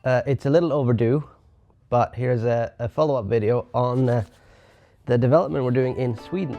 It's a little overdue, but here's a follow-up video on the development we're doing in Sweden.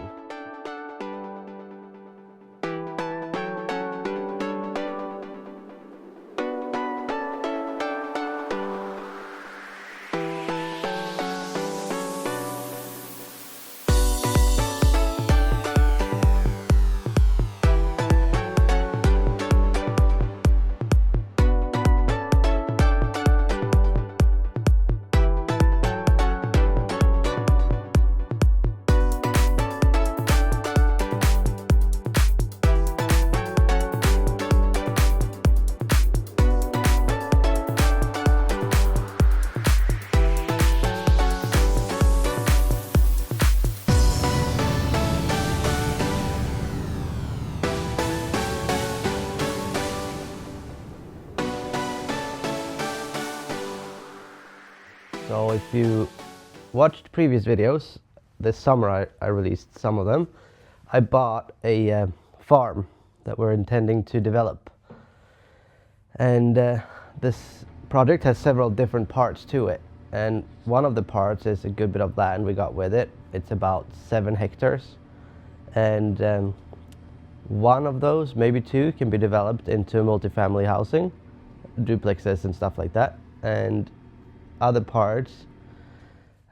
So if you watched previous videos, this summer I released some of them. I bought a farm that we're intending to develop. And this project has several different parts to it. And one of the parts is a good bit of land we got with it. It's about 7 hectares. And one of those, maybe 2, can be developed into multifamily housing, duplexes and stuff like that. And other parts,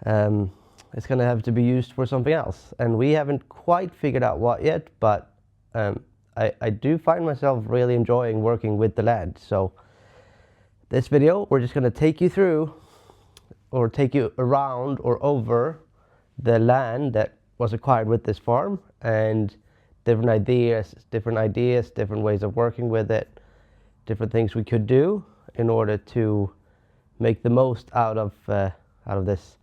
it's going to have to be used for something else, and we haven't quite figured out what yet, but I do find myself really enjoying working with the land. So this video, we're just going to take you through, or take you around or over the land that was acquired with this farm, and different ideas, different ways of working with it, different things we could do in order to make the most out of this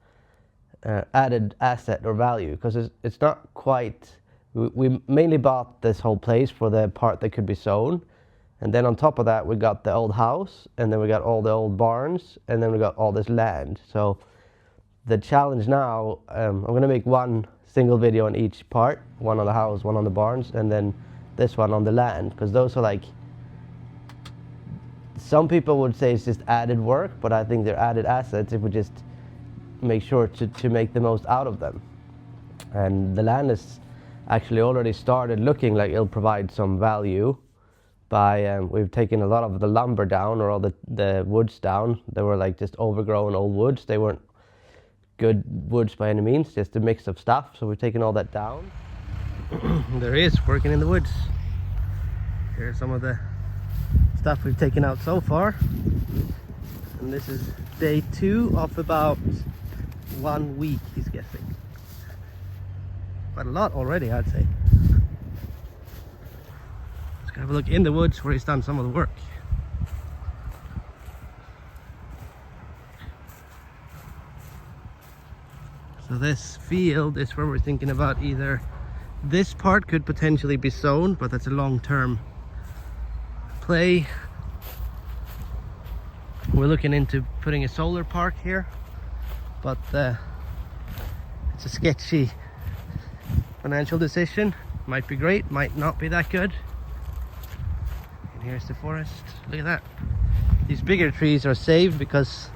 added asset or value, because it's not quite. We mainly bought this whole place for the part that could be sown, and then on top of that we got the old house, and then we got all the old barns, and then we got all this land. So the challenge now, I'm going to make one single video on each part, one on the house, one on the barns, and then this one on the land, because those are like, some people would say it's just added work, but I think they're added assets if we just make sure to make the most out of them. And the land is actually already started looking like it'll provide some value by, we've taken a lot of the lumber down, or all the woods down. They were like just overgrown old woods. They weren't good woods by any means, just a mix of stuff. So we've taken all that down. There he is, working in the woods. Here's some of the stuff we've taken out so far, and this is day 2 of about 1 week, he's guessing. Quite a lot already, I'd say. Let's go have a look in the woods where he's done some of the work. So this field is where we're thinking about, either this part could potentially be sown, but that's a long-term play. We're looking into putting a solar park here, but it's a sketchy financial decision. Might be great, might not be that good. And here's the forest. Look at that. These bigger trees are saved because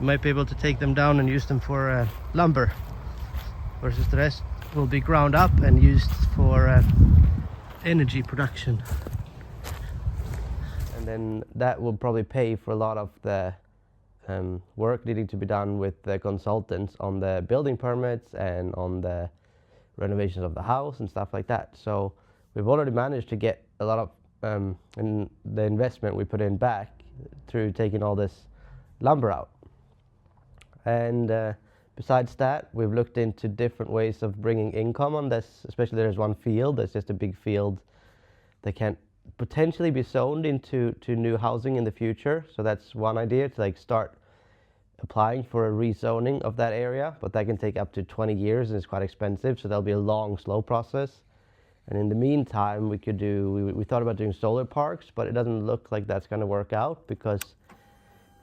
we might be able to take them down and use them for lumber, versus the rest will be ground up and used for energy production. And then that will probably pay for a lot of the work needing to be done with the consultants on the building permits and on the renovations of the house and stuff like that. So we've already managed to get a lot of in the investment we put in back through taking all this lumber out. And besides that, we've looked into different ways of bringing income on this. Especially there's one field that's just a big field that can't potentially be zoned into new housing in the future. So that's one idea, to like start applying for a rezoning of that area, but that can take up to 20 years and it's quite expensive, so that'll be a long, slow process. And in the meantime, we could do, we thought about doing solar parks, but it doesn't look like that's going to work out because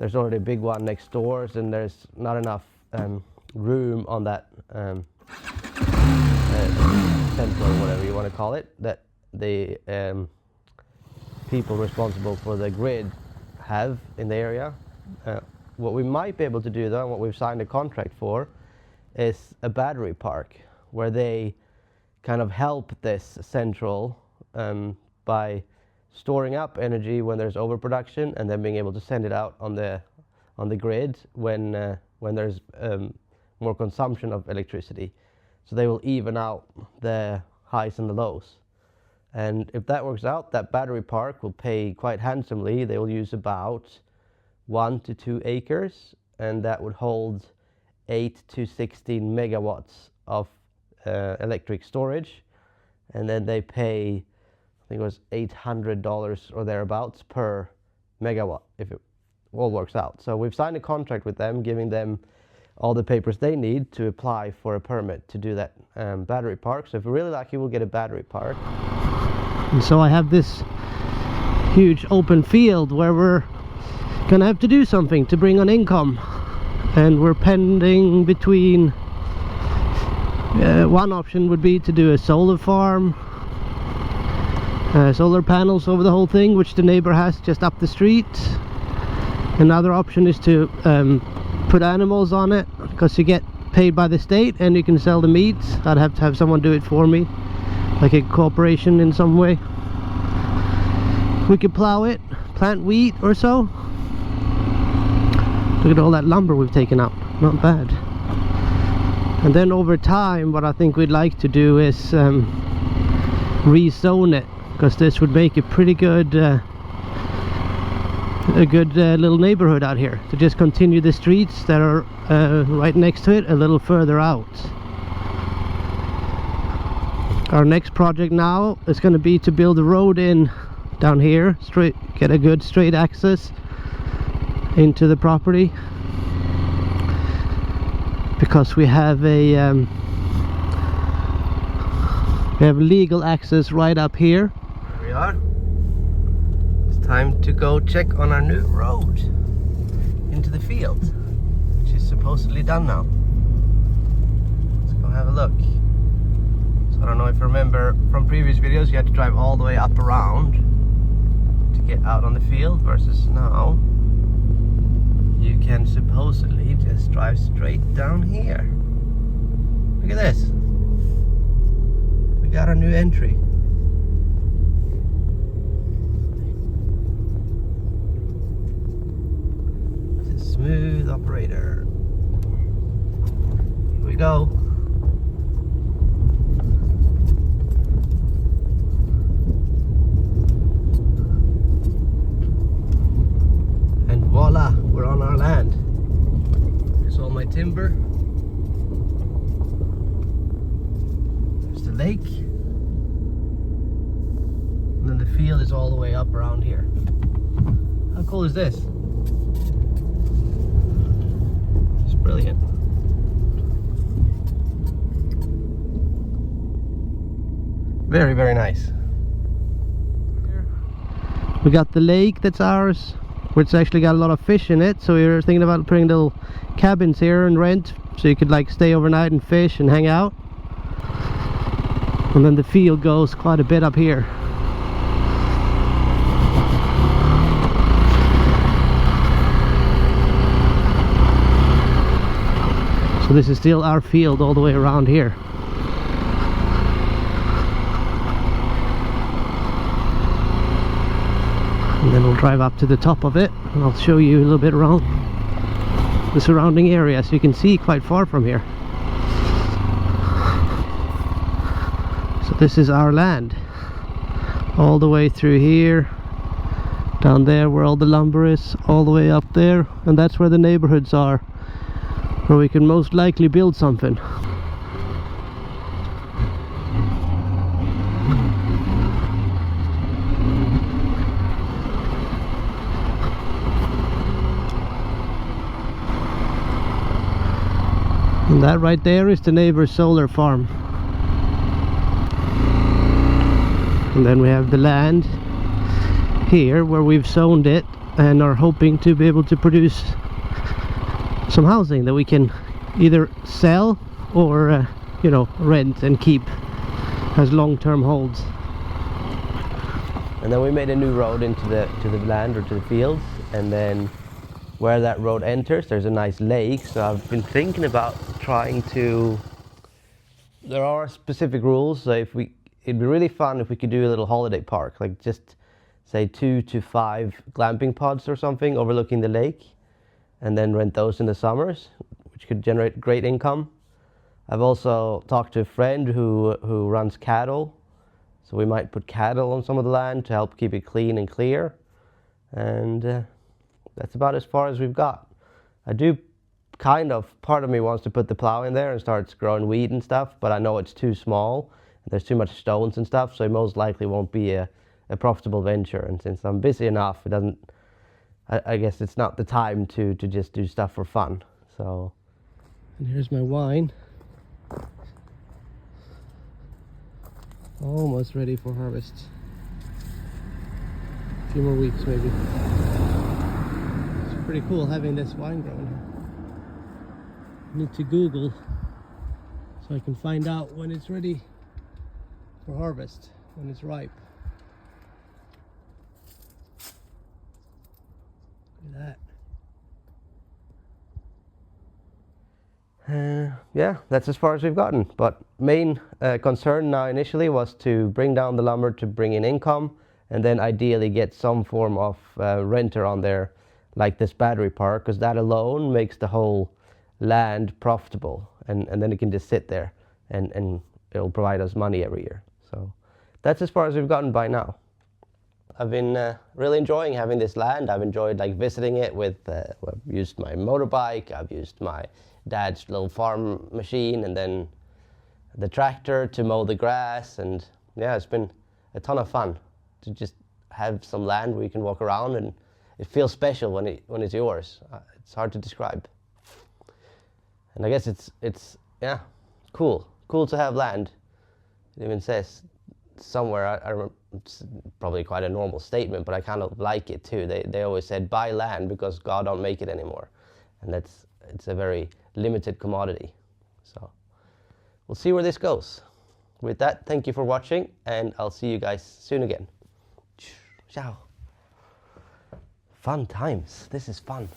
there's already a big one next door, and there's not enough room on that center, or whatever you want to call it, that the people responsible for the grid have in the area. What we might be able to do though, and what we've signed a contract for, is a battery park where they kind of help this central by storing up energy when there's overproduction, and then being able to send it out on the grid when there's more consumption of electricity. So they will even out the highs and the lows. And if that works out, that battery park will pay quite handsomely. They will use about 1 to 2 acres, and that would hold 8 to 16 megawatts of electric storage. And then they pay, I think it was $800 or thereabouts per megawatt if it all works out. So we've signed a contract with them, giving them all the papers they need to apply for a permit to do that battery park. So if we're really lucky, we'll get a battery park. And so I have this huge open field where we're gonna have to do something to bring on income, and we're pending between one option would be to do a solar farm, solar panels over the whole thing, which the neighbor has just up the street. Another option is to put animals on it, because you get paid by the state and you can sell the meat. I'd have to have someone do it for me, like a corporation in some way. We could plow it, plant wheat or so. Look at all that lumber we've taken out, not bad. And then over time, what I think we'd like to do is rezone it, because this would make a pretty good little neighborhood out here, to just continue the streets that are right next to it a little further out. Our next project now is going to be to build a road in down here, straight, get a good straight access into the property, because we have legal access right up here. Here we are. It's time to go check on our new road into the field, which is supposedly done now. Let's go have a look. So I don't know if you remember from previous videos, you had to drive all the way up around to get out on the field, versus now you can supposedly just drive straight down here. Look at this. We got our new entry. It's a smooth operator. Here we go. And voila, we're on our land. Here's all my timber. There's the lake. And then the field is all the way up around here. How cool is this? It's brilliant. Very, very nice. We got the lake that's ours, which actually got a lot of fish in it, so we were thinking about putting little cabins here and rent, so you could like stay overnight and fish and hang out. And then the field goes quite a bit up here. So this is still our field all the way around here. And then we'll drive up to the top of it, and I'll show you a little bit around the surrounding area, so you can see quite far from here. So this is our land, all the way through here, down there where all the lumber is, all the way up there, and that's where the neighborhoods are, where we can most likely build something. And that right there is the neighbor's solar farm. And then we have the land here where we've zoned it and are hoping to be able to produce some housing that we can either sell or you know, rent and keep as long-term holds. And then we made a new road into the land or to the fields, and then where that road enters, there's a nice lake. So I've been thinking about trying to. There are specific rules. So it'd be really fun if we could do a little holiday park, like just say 2 to 5 glamping pods or something overlooking the lake, and then rent those in the summers, which could generate great income. I've also talked to a friend who runs cattle, so we might put cattle on some of the land to help keep it clean and clear. And that's about as far as we've got. I do part of me wants to put the plow in there and starts growing wheat and stuff, but I know it's too small. There's too much stones and stuff, so it most likely won't be a profitable venture. And since I'm busy enough, it doesn't. I guess it's not the time to just do stuff for fun. So. And here's my wine. Almost ready for harvest. A few more weeks maybe. It's pretty cool having this wine growing here. I need to Google so I can find out when it's ready for harvest, when it's ripe. Look at that. Yeah, that's as far as we've gotten. But main concern now initially was to bring down the lumber to bring in income, and then ideally get some form of renter on there, like this battery park, because that alone makes the whole land profitable, and then it can just sit there and it'll provide us money every year. So that's as far as we've gotten by now. I've been really enjoying having this land. I've enjoyed like visiting it with, I've used my motorbike, I've used my dad's little farm machine, and then the tractor to mow the grass. And yeah, it's been a ton of fun to just have some land where you can walk around, and it feels special when it's yours. It's hard to describe. And I guess it's yeah, cool to have land. It even says somewhere, I remember, it's probably quite a normal statement, but I kind of like it too. They always said buy land because God don't make it anymore, and it's a very limited commodity. So we'll see where this goes. With that, thank you for watching, and I'll see you guys soon again. Ciao. Fun times. This is fun.